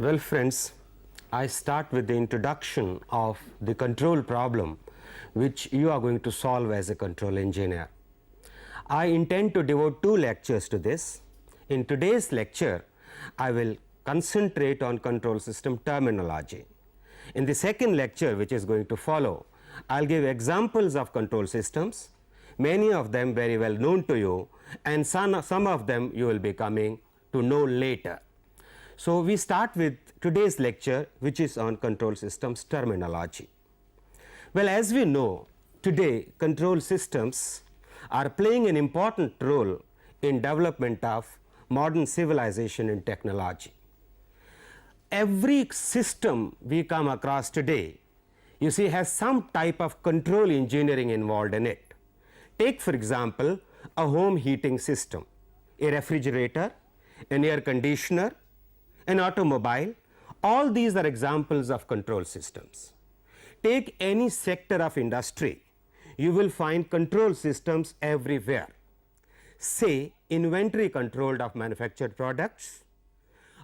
Well friends, I start with the introduction of the control problem which you are going to solve as a control engineer. I intend to devote 2 lectures to this. In today's lecture, I will concentrate on control system terminology. In the second lecture which is going to follow, I will give examples of control systems, many of them very well known to you, and some of them you will be coming to know later. So, we start with today's lecture which is on control systems terminology. Well, as we know, today control systems are playing an important role in development of modern civilization and technology. Every system we come across today, you see, has some type of control engineering involved in it. Take for example, a home heating system, a refrigerator, an air conditioner, an automobile, all these are examples of control systems. Take any sector of industry, you will find control systems everywhere. Say inventory control of manufactured products,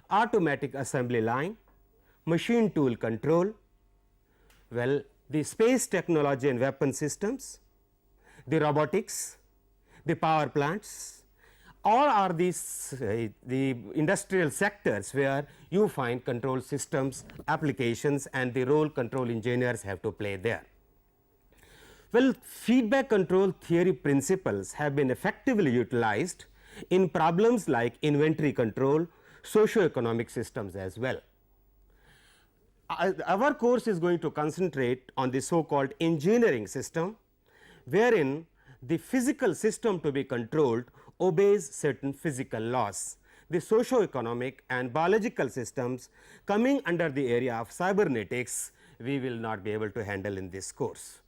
automatic assembly line, machine tool control, well, the space technology and weapon systems, the robotics, the power plants, all are these the industrial sectors where you find control systems applications and the role control engineers have to play there. Well, feedback control theory principles have been effectively utilized in problems like inventory control, socio-economic systems as well. Our course is going to concentrate on the so called engineering system, wherein the physical system to be controlled obeys certain physical laws. The socio-economic and biological systems coming under the area of cybernetics we will not be able to handle in this course.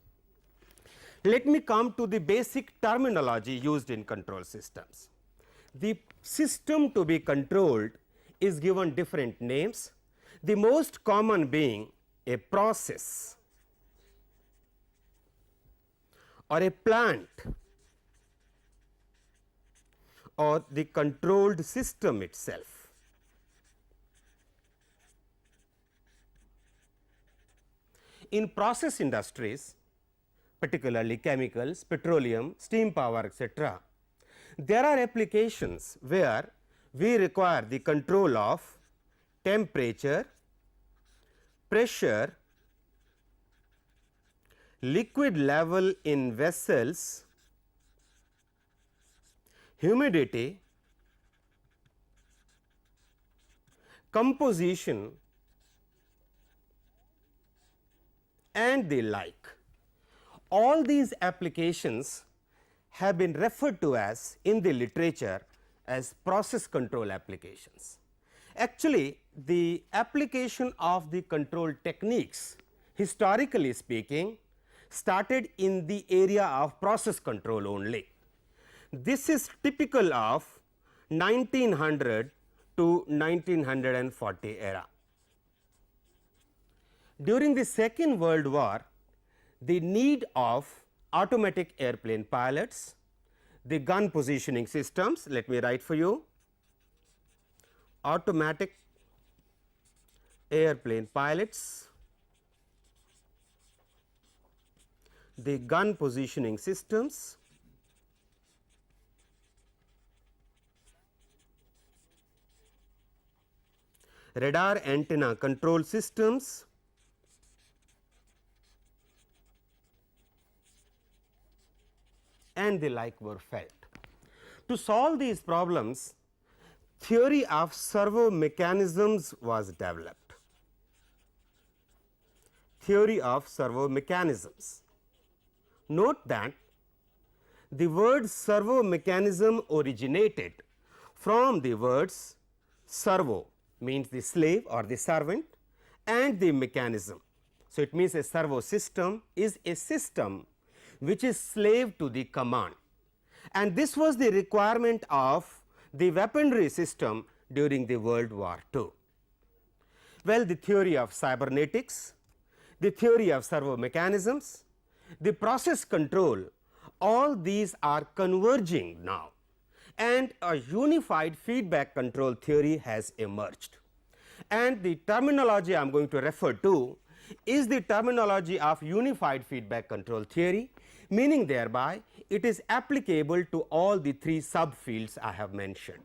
Let me come to the basic terminology used in control systems. The system to be controlled is given different names, the most common being a process or a plant or the controlled system itself. In process industries, particularly chemicals, petroleum, steam power, etc., there are applications where we require the control of temperature, pressure, liquid level in vessels, humidity, composition and the like. All these applications have been referred to as in the literature as process control applications. Actually, the application of the control techniques, historically speaking, started in the area of process control only. This is typical of 1900 to 1940 era. During the Second World War, the need of automatic airplane pilots, the gun positioning systems, let me write for you, automatic airplane pilots, the gun positioning systems, radar antenna control systems, and the like were felt. To solve these problems, theory of servo mechanisms was developed. Theory of servo mechanisms. Note that the word servo mechanism originated from the words servo, means the slave or the servant, and the mechanism. So, it means a servo system is a system which is slave to the command, and this was the requirement of the weaponry system during the World War II. Well, the theory of cybernetics, the theory of servo mechanisms, the process control, all these are converging now, and a unified feedback control theory has emerged. and the terminology I am going to refer to is the terminology of unified feedback control theory, meaning thereby it is applicable to all the three subfields I have mentioned.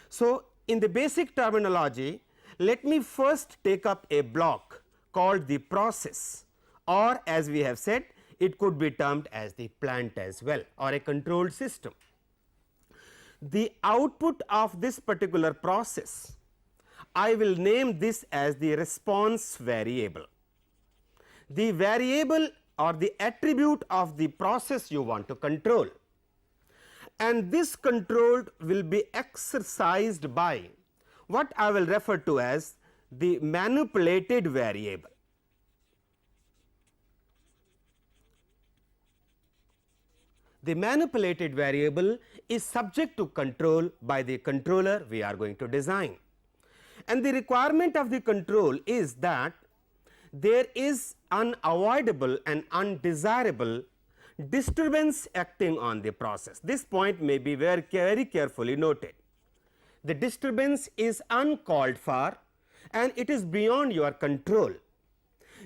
So, in the basic terminology, let me first take up a block called the process, or as we have said, it could be termed as the plant as well, or a controlled system. The output of this particular process, I will name this as the response variable. The variable or the attribute of the process you want to control, and this control will be exercised by what I will refer to as the manipulated variable. The manipulated variable is subject to control by the controller we are going to design, and the requirement of the control is that there is unavoidable and undesirable disturbance acting on the process. This point may be very carefully noted. The disturbance is uncalled for and it is beyond your control.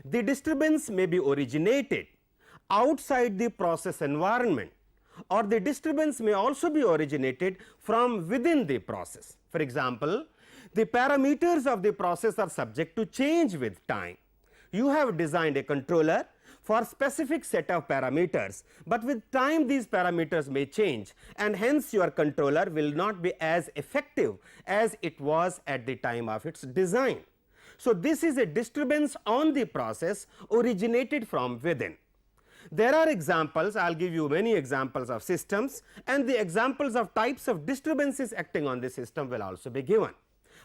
The disturbance may be originated outside the process environment, or the disturbance may also be originated from within the process. For example, the parameters of the process are subject to change with time. You have designed a controller for specific set of parameters, but with time these parameters may change, and hence your controller will not be as effective as it was at the time of its design. So, this is a disturbance on the process originated from within. There are examples, I will give you many examples of systems, and the examples of types of disturbances acting on the system will also be given.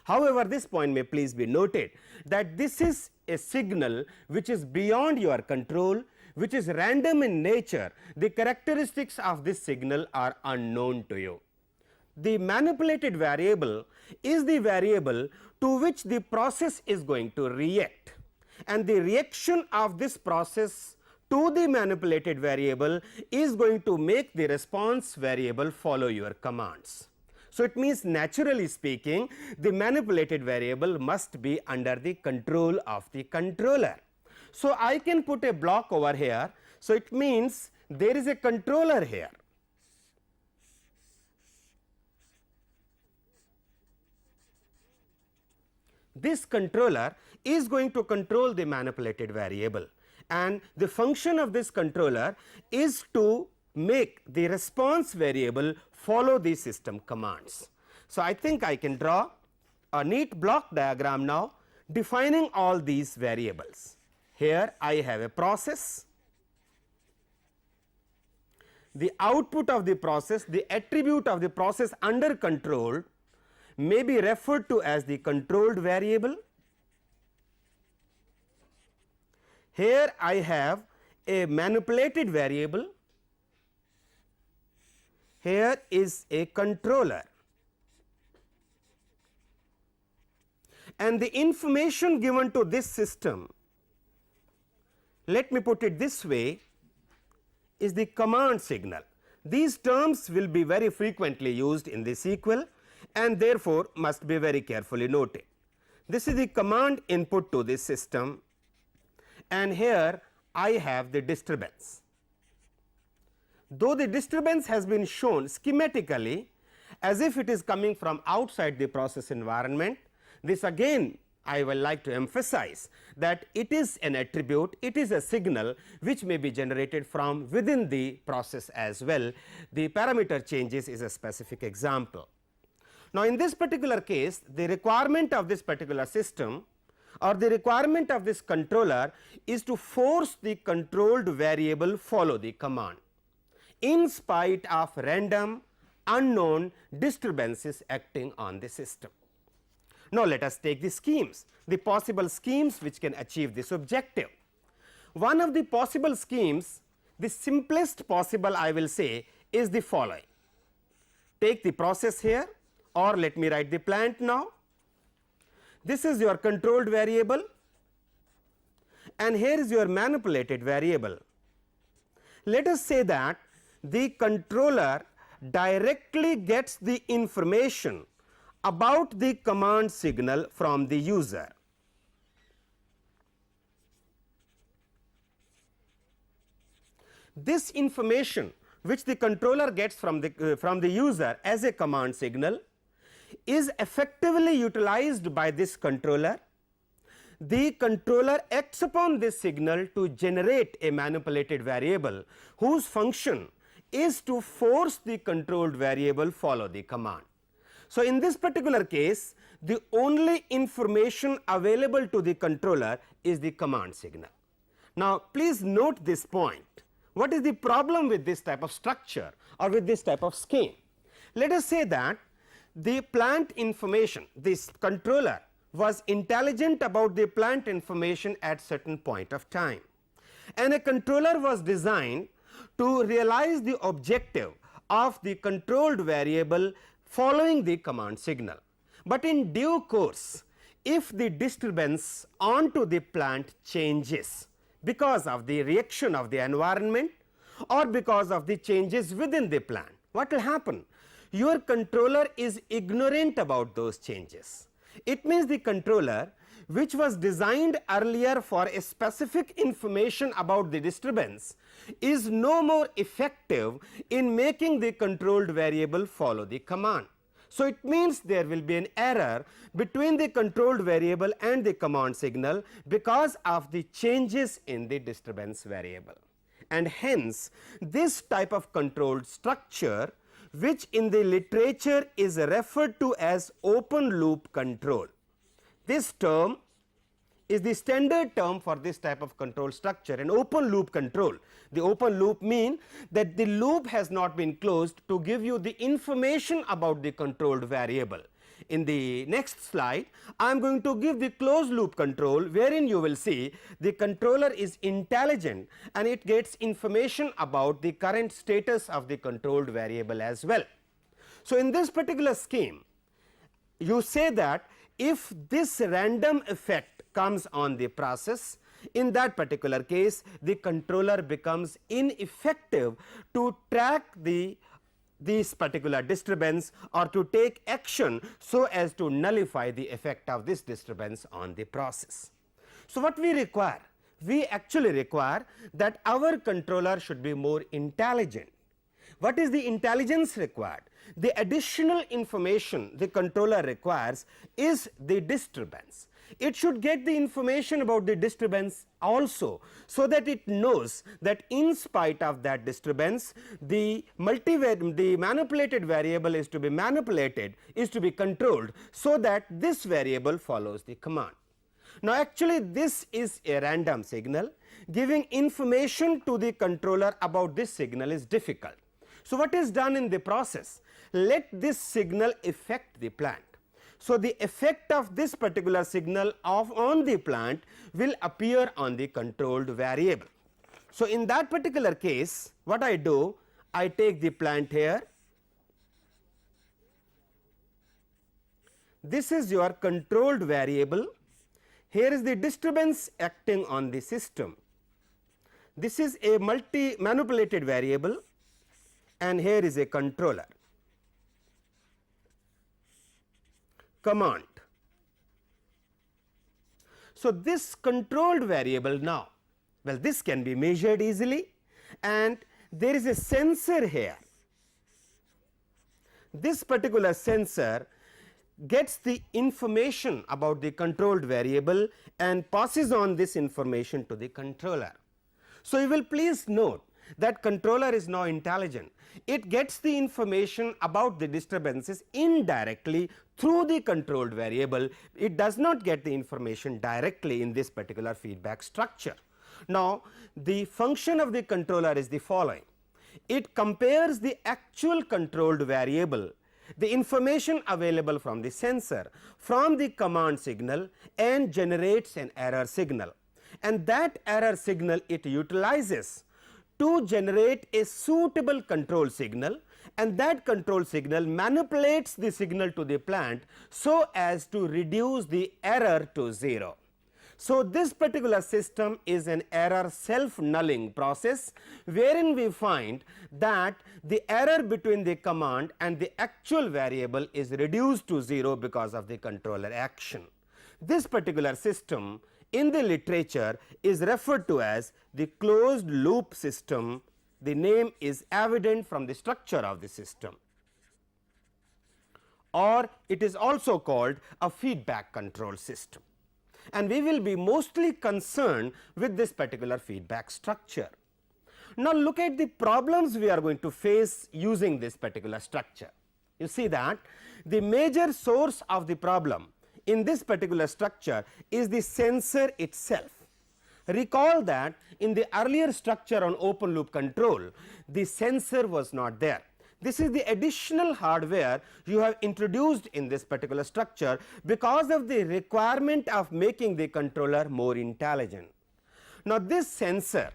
However, this point may please be noted that this is a signal which is beyond your control, which is random in nature. The characteristics of this signal are unknown to you. The manipulated variable is the variable to which the process is going to react, and the reaction of this process to the manipulated variable is going to make the response variable follow your commands. So, it means naturally speaking the manipulated variable must be under the control of the controller. So, I can put a block over here. So, it means there is a controller here. This controller is going to control the manipulated variable, and the function of this controller is to make the response variable follow the system commands. So, I think I can draw a neat block diagram now defining all these variables. Here I have a process, the output of the process, the attribute of the process under control may be referred to as the controlled variable. Here I have a manipulated variable, here is a controller, and the information given to this system, let me put it this way, is the command signal. These terms will be very frequently used in the SQL and therefore must be very carefully noted. This is the command input to this system, and here I have the disturbance. Though the disturbance has been shown schematically as if it is coming from outside the process environment, this again I will like to emphasize that it is an attribute, it is a signal which may be generated from within the process as well. The parameter changes is a specific example. Now, in this particular case, the requirement of this particular system or the requirement of this controller is to force the controlled variable follow the command in spite of random unknown disturbances acting on the system. Now, let us take the schemes, the possible schemes which can achieve this objective. One of the possible schemes, the simplest possible I will say, is the following. Take the process here, or let me write the plant now. This is your controlled variable and here is your manipulated variable. Let us say that the controller directly gets the information about the command signal from the user. This information which the controller gets from the user as a command signal is effectively utilized by this controller. The controller acts upon this signal to generate a manipulated variable whose function is to force the controlled variable follow the command. So, in this particular case, the only information available to the controller is the command signal. Now, please note this point. What is the problem with this type of structure or with this type of scheme? Let us say that the plant information, this controller was intelligent about the plant information at certain point of time, and a controller was designed to realize the objective of the controlled variable following the command signal. But in due course, if the disturbance onto the plant changes because of the reaction of the environment or because of the changes within the plant, what will happen? Your controller is ignorant about those changes. It means the controller, which was designed earlier for a specific information about the disturbance, is no more effective in making the controlled variable follow the command. So, it means there will be an error between the controlled variable and the command signal because of the changes in the disturbance variable. And hence, this type of controlled structure, which in the literature is referred to as open loop control. This term is the standard term for this type of control structure, an open loop control. The open loop mean that the loop has not been closed to give you the information about the controlled variable. In the next slide, I am going to give the closed loop control, wherein you will see the controller is intelligent and it gets information about the current status of the controlled variable as well. So, in this particular scheme, you say that if this random effect comes on the process, in that particular case the controller becomes ineffective to track this particular disturbance or to take action so as to nullify the effect of this disturbance on the process. So, what we require? We actually require that our controller should be more intelligent. What is the intelligence required? The additional information the controller requires is the disturbance. It should get the information about the disturbance also, so that it knows that in spite of that disturbance, the manipulated variable is to be manipulated, is to be controlled, so that this variable follows the command. Now, actually this is a random signal. Giving information to the controller about this signal is difficult. So, what is done in the process? Let this signal affect the plant. So, the effect of this particular signal on the plant will appear on the controlled variable. So, in that particular case, what I do? I take the plant here. This is your controlled variable. Here is the disturbance acting on the system. This is a manipulated variable, and here is a controller. Command. So, this controlled variable now, well, this can be measured easily, and there is a sensor here. This particular sensor gets the information about the controlled variable and passes on this information to the controller. So, you will please note that controller is now intelligent. It gets the information about the disturbances indirectly through the controlled variable. It does not get the information directly in this particular feedback structure. Now, the function of the controller is the following. It compares the actual controlled variable, the information available from the sensor, from the command signal, and generates an error signal, and that error signal it utilizes to generate a suitable control signal, and that control signal manipulates the signal to the plant so as to reduce the error to 0. So, this particular system is an error self-nulling process, wherein we find that the error between the command and the actual variable is reduced to 0 because of the controller action. This particular system in the literature is referred to as the closed loop system. The name is evident from the structure of the system, or it is also called a feedback control system, and we will be mostly concerned with this particular feedback structure. Now, look at the problems we are going to face using this particular structure. You see that the major source of the problem in this particular structure is the sensor itself. Recall that in the earlier structure on open loop control, the sensor was not there. This is the additional hardware you have introduced in this particular structure because of the requirement of making the controller more intelligent. Now, this sensor,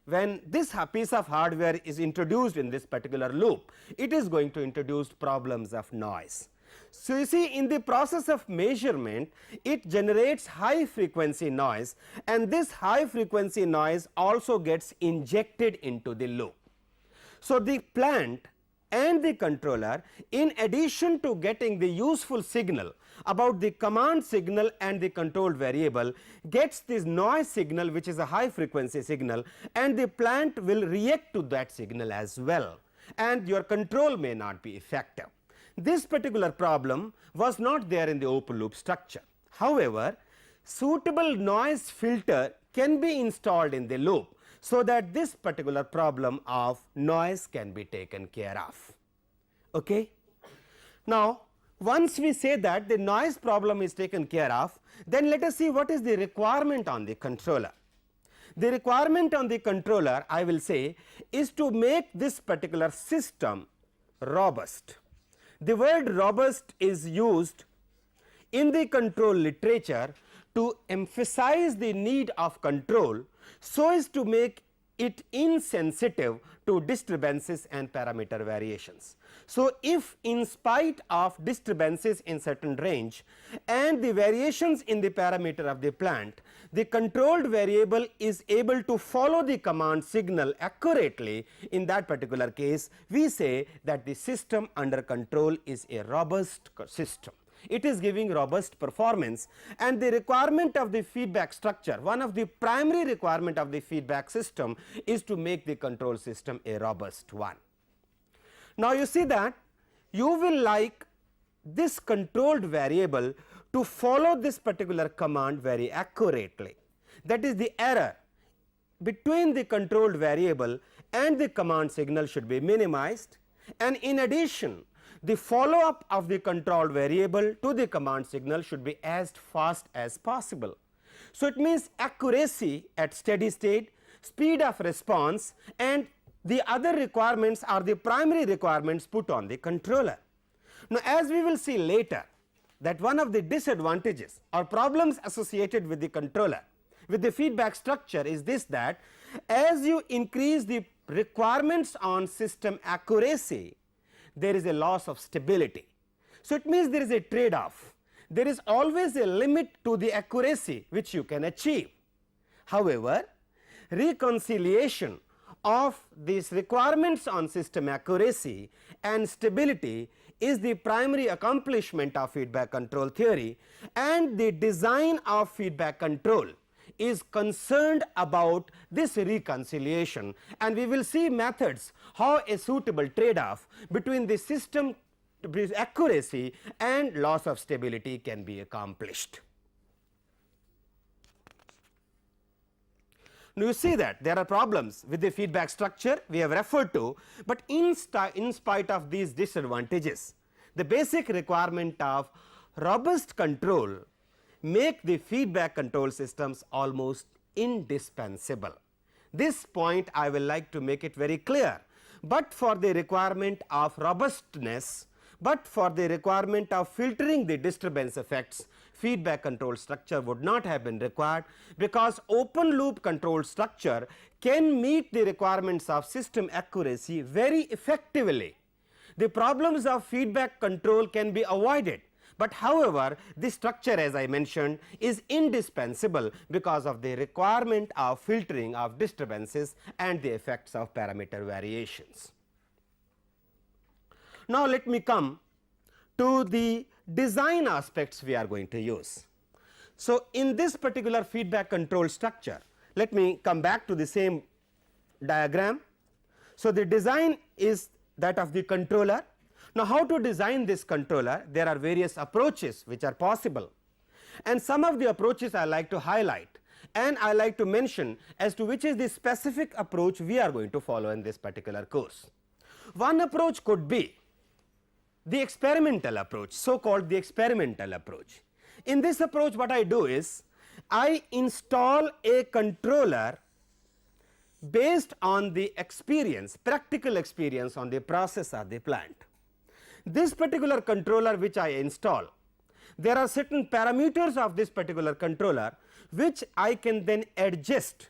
when this piece of hardware is introduced in this particular loop, it is going to introduce problems of noise. So, you see, in the process of measurement, it generates high frequency noise, and this high frequency noise also gets injected into the loop. So, the plant and the controller, in addition to getting the useful signal about the command signal and the controlled variable, gets this noise signal, which is a high frequency signal, and the plant will react to that signal as well, and your control may not be effective. This particular problem was not there in the open loop structure. However, suitable noise filter can be installed in the loop, so that this particular problem of noise can be taken care of. Okay? Now, once we say that the noise problem is taken care of, then let us see what is the requirement on the controller. The requirement on the controller, I will say, is to make this particular system robust. The word robust is used in the control literature to emphasize the need of control, so as to make it insensitive to disturbances and parameter variations. So, if in spite of disturbances in certain range and the variations in the parameter of the plant, the controlled variable is able to follow the command signal accurately, in that particular case we say that the system under control is a robust system. It is giving robust performance, and the requirement of the feedback structure, one of the primary requirement of the feedback system, is to make the control system a robust one. Now, you see that you will like this controlled variable to follow this particular command very accurately. That is, the error between the controlled variable and the command signal should be minimized, and in addition, the follow up of the controlled variable to the command signal should be as fast as possible. So, it means accuracy at steady state, speed of response, and the other requirements are the primary requirements put on the controller. Now, as we will see later, that one of the disadvantages or problems associated with the controller with the feedback structure is this, that as you increase the requirements on system accuracy, there is a loss of stability. So, it means there is a trade off. There is always a limit to the accuracy which you can achieve. However, reconciliation of these requirements on system accuracy and stability is the primary accomplishment of feedback control theory, and the design of feedback control is concerned about this reconciliation, and we will see methods how a suitable trade off between the system accuracy and loss of stability can be accomplished. Now, you see that there are problems with the feedback structure we have referred to, but in spite of these disadvantages, the basic requirement of robust control make the feedback control systems almost indispensable. This point I will like to make it very clear, but for the requirement of robustness, but for the requirement of filtering the disturbance effects, feedback control structure would not have been required, because open loop control structure can meet the requirements of system accuracy very effectively. The problems of feedback control can be avoided But however, this structure, as I mentioned, is indispensable because of the requirement of filtering of disturbances and the effects of parameter variations. Now, let me come to the design aspects we are going to use. So, in this particular feedback control structure, let me come back to the same diagram. So, the design is that of the controller. Now, how to design this controller? There are various approaches which are possible, and some of the approaches I like to highlight, and I like to mention as to which is the specific approach we are going to follow in this particular course. One approach could be the experimental approach, so called the experimental approach. In this approach, what I do is I install a controller based on the experience, practical experience on the process of the plant. This particular controller which I install, there are certain parameters of this particular controller which I can then adjust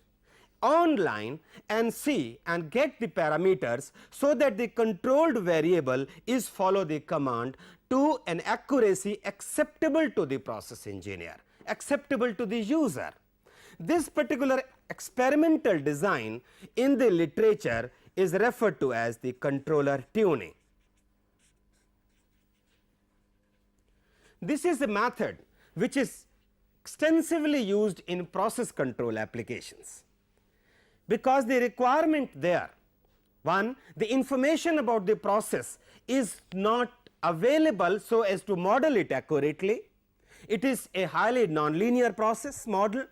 online and see and get the parameters, so that the controlled variable is follow the command to an accuracy acceptable to the process engineer, acceptable to the user. This particular experimental design in the literature is referred to as the controller tuning. This is a method which is extensively used in process control applications, because the requirement there, one, the information about the process is not available so as to model it accurately. It is a highly nonlinear process model,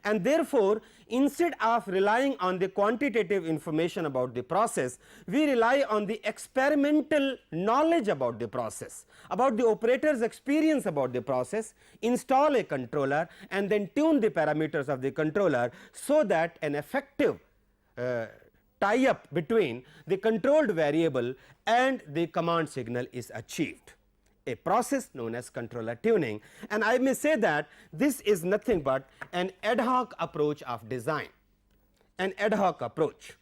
and therefore, instead of relying on the quantitative information about the process, we rely on the experimental knowledge about the process, about the operator's experience about the process, install a controller and then tune the parameters of the controller, so that an effective tie up between the controlled variable and the command signal is achieved, a process known as controller tuning. And I may say that this is nothing but an ad hoc approach of design, an ad hoc approach.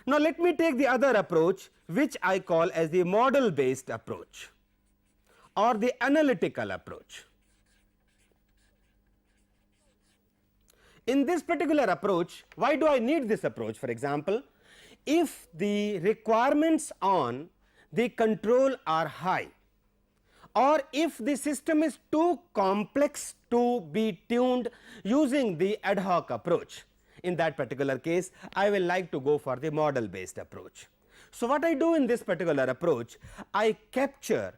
Now, let me take the other approach which I call as the model based approach or the analytical approach. In this particular approach, why do I need this approach? For example, if the requirements on the control are high, or if the system is too complex to be tuned using the ad hoc approach, in that particular case I will like to go for the model based approach. So, what I do in this particular approach, I capture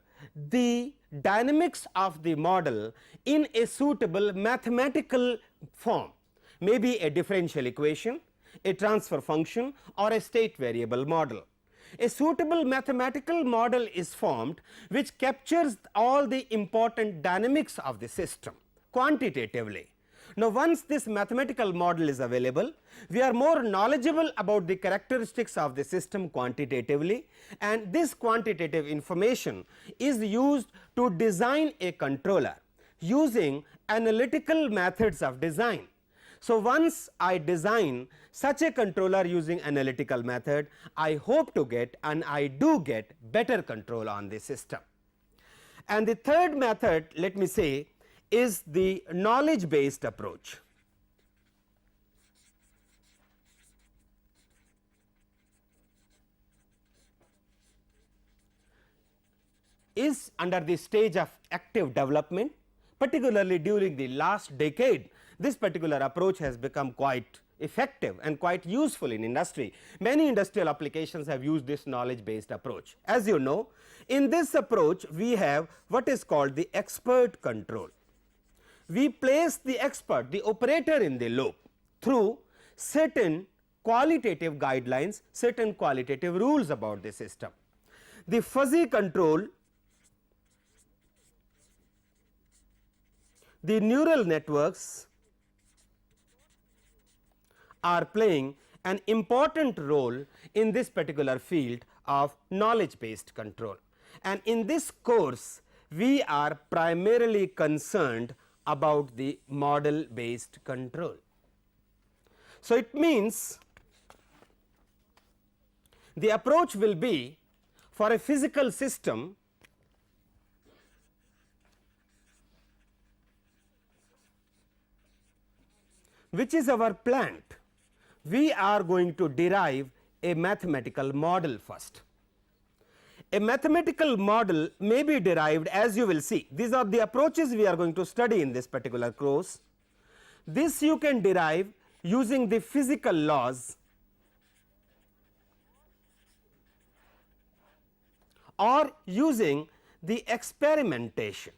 the dynamics of the model in a suitable mathematical form, maybe a differential equation, a transfer function, or a state variable model. A suitable mathematical model is formed which captures all the important dynamics of the system quantitatively. Now, once this mathematical model is available, we are more knowledgeable about the characteristics of the system quantitatively, and this quantitative information is used to design a controller using analytical methods of design. So, once I design such a controller using analytical method, I hope to get, and I do get, better control on the system. And the third method, let me say, is the knowledge based approach. Is under the stage of active development, particularly during the last decade. This particular approach has become quite effective and quite useful in industry. Many industrial applications have used this knowledge based approach. As you know, in this approach we have what is called the expert control. We place the expert, the operator, in the loop through certain qualitative guidelines, certain qualitative rules about the system. The fuzzy control, the neural networks are playing an important role in this particular field of knowledge based control, and in this course we are primarily concerned about the model based control. So, it means the approach will be for a physical system which is our plant, we are going to derive a mathematical model first. A mathematical model may be derived, as you will see. These are the approaches we are going to study in this particular course. This you can derive using the physical laws or using the experimentation.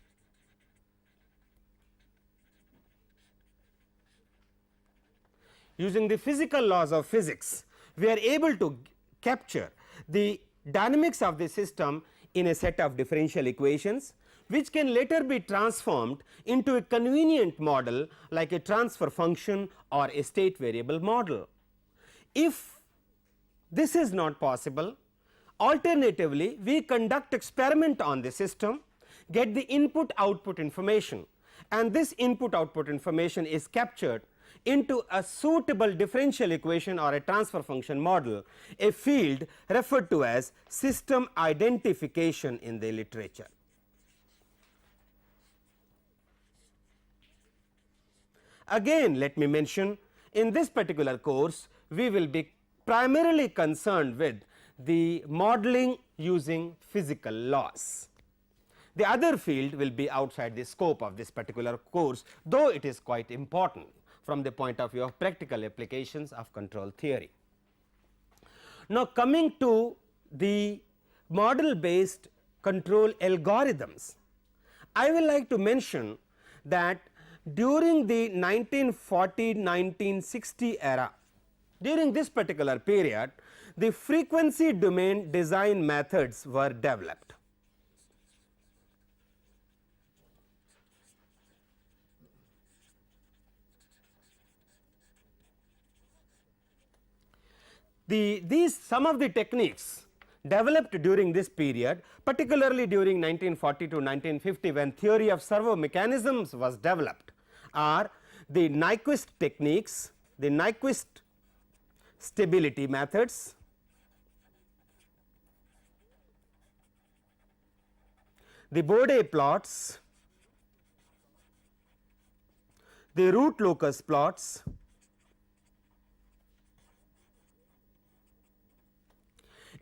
Using the physical laws of physics, we are able to capture the dynamics of the system in a set of differential equations, which can later be transformed into a convenient model like a transfer function or a state variable model. If this is not possible, alternatively we conduct experiment on the system, get the input output information, and this input output information is captured into a suitable differential equation or a transfer function model, a field referred to as system identification in the literature. Again, let me mention, in this particular course we will be primarily concerned with the modeling using physical laws. The other field will be outside the scope of this particular course, though it is quite important from the point of view of practical applications of control theory. Now, coming to the model based control algorithms, I will like to mention that during the 1940-1960 era, during this particular period, the frequency domain design methods were developed. Some of the techniques developed during this period, particularly during 1940 to 1950 when theory of servo mechanisms was developed, are the Nyquist techniques, the Nyquist stability methods, the Bode plots, the root locus plots,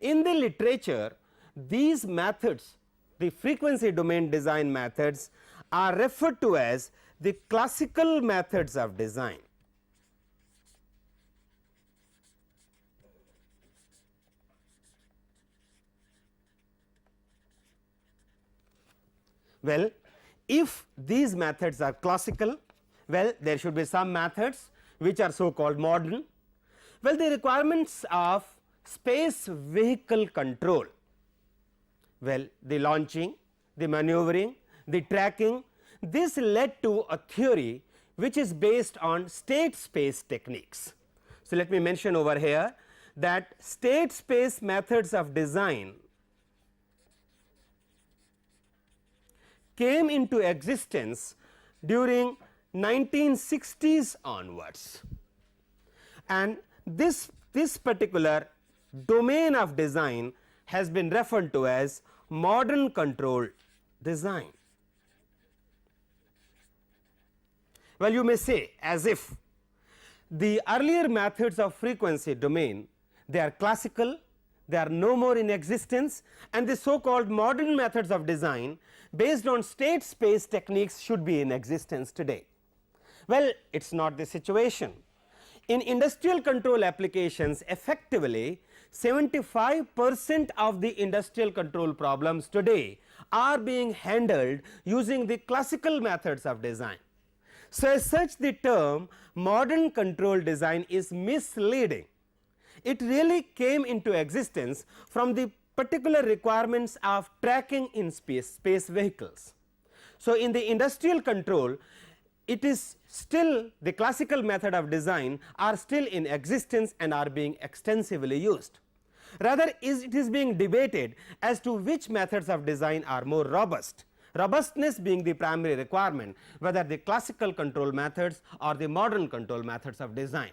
in the literature. These methods, the frequency domain design methods, are referred to as the classical methods of design. Well, if these methods are classical, well, there should be some methods which are so called modern. Well, the requirements of space vehicle control, well, the launching, the maneuvering, the tracking, this led to a theory which is based on state space techniques. So, let me mention over here that state space methods of design came into existence during 1960s onwards, and this particular domain of design has been referred to as modern control design. Well, you may say as if the earlier methods of frequency domain, they are classical, they are no more in existence, and the so called modern methods of design based on state space techniques should be in existence today. Well, it is not the situation. In industrial control applications, effectively 75% of the industrial control problems today are being handled using the classical methods of design. So, as such, the term modern control design is misleading. It really came into existence from the particular requirements of tracking in space vehicles. So, in the industrial control, it is still the classical method of design are still in existence and are being extensively used. Rather, it is being debated as to which methods of design are more robust, robustness being the primary requirement, whether the classical control methods or the modern control methods of design.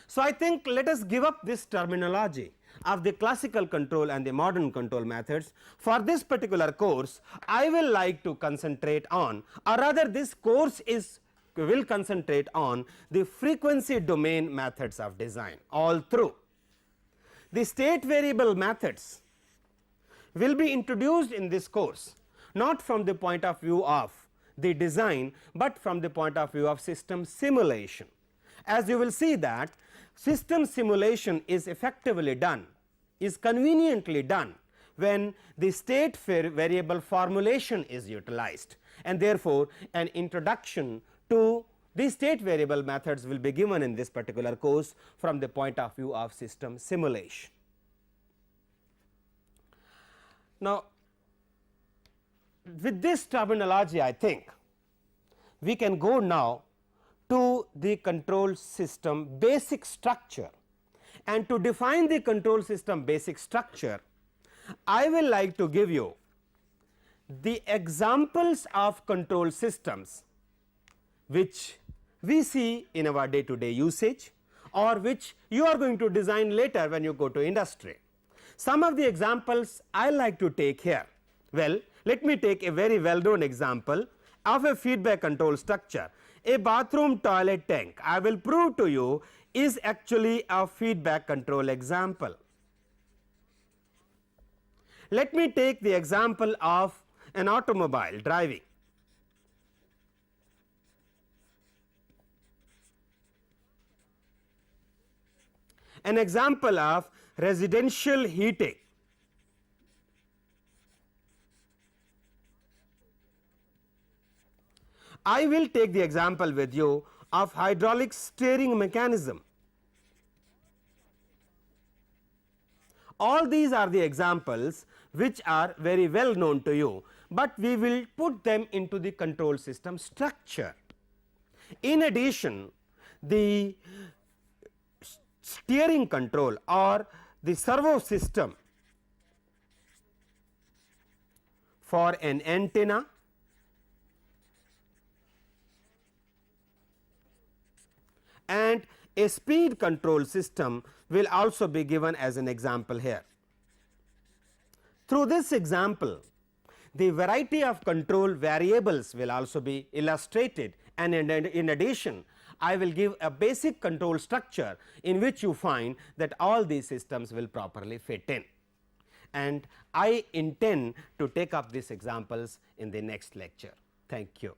So, I think let us give up this terminology of the classical control and the modern control methods. For this particular course, I will like to concentrate on, or rather this course will concentrate on the frequency domain methods of design all through. The state variable methods will be introduced in this course, not from the point of view of the design, but from the point of view of system simulation. As you will see that system simulation is effectively done, is conveniently done when the state variable formulation is utilized, and therefore, an introduction to the state variable methods will be given in this particular course from the point of view of system simulation. Now, with this terminology, I think we can go now to the control system basic structure, and to define the control system basic structure, I will like to give you the examples of control systems which we see in our day to day usage, or which you are going to design later when you go to industry. Some of the examples I like to take here. Well, let me take a very well known example of a feedback control structure. A bathroom toilet tank, I will prove to you, is actually a feedback control example. Let me take the example of an automobile driving. An example of residential heating. I will take the example with you of hydraulic steering mechanism. All these are the examples which are very well known to you, but we will put them into the control system structure. In addition, the steering control or the servo system for an antenna, and a speed control system will also be given as an example here. Through this example, the variety of control variables will also be illustrated, and in addition, I will give a basic control structure in which you find that all these systems will properly fit in, and I intend to take up these examples in the next lecture. Thank you.